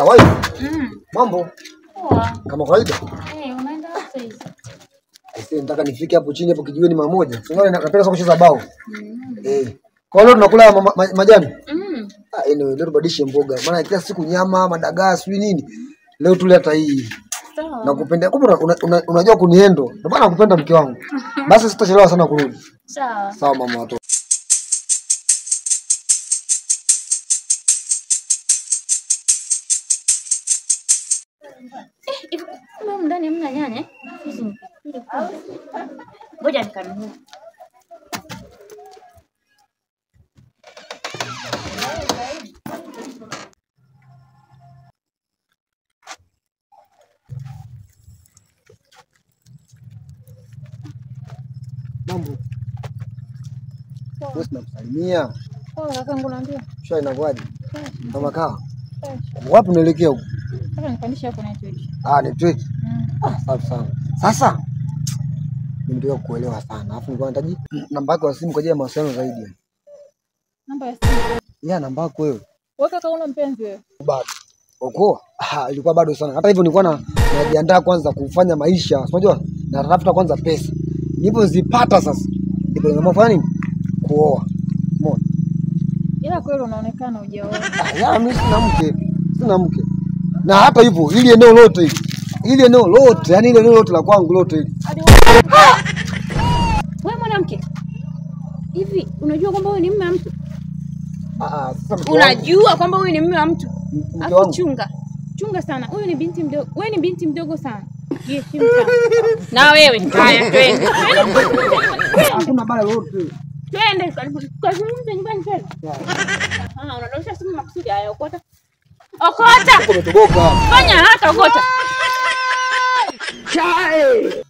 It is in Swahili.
Awai. Mambo. Poa. Kama kawaida. Unaenda wapi sasa? Sasa nataka nifike hapo chini hapo kijiweni mara moja. Sasa napenda sana kucheza bao. Kwa leo tunakula majani? Leo tubadilishe mboga. Maana kila siku nyama, madagaa, sijui nini. Leo tule hata hii. Sawa. Nakupenda. Kumbe unajua kuniendo. Ndio maana nakupenda mke wangu. Basi sitachelewa sana kurudi. Sawa. Sawa mama watoto. Mbona ndani hamna nyanya? Ngoja nikanunue. Mambo. Wewe unakusalimia. Kaka yangu naambia. Shua inakuaje? Kama kaa. Wapi unaelekea huko? Sasa nipandishe hapo network. Network. Safi sana. Sasa ndio kuelewa sana. Alafu nilikuwa nahitaji namba yako ya simu kwa ajili ya mawasiliano zaidi. Namba ya simu. Namba yako wewe. Wewe kaka una mpenzi wewe? Bado. Uko? Ilikuwa bado sana. Hata hivyo nilikuwa najiandaa kwanza kufanya maisha. Unajua? Natafuta kwanza pesa. Nilipozipata sasa. Ndipo ninafanya nini? Kuoa. Umeona? Ila kweli unaonekana hujaoa. Mimi sina mke. Na hata hivyo ili eneo lote yani ile eneo lote la kwangu lote hili. Wewe mwanamke. Hivi unajua kwamba wewe ni mume wa mtu? Sasa unajua kwamba wewe ni mume wa mtu? Afu chunga sana. Huyu ni binti mdogo. Wewe ni binti mdogo sana. Heshimu sana. Na wewe haya twende. Hakuna bala lote. Twende kazungumza nyumbani twende. Unadosha simu makusudi haya okota. Okota. Umetoboka. Fanya haraka okota. Chai.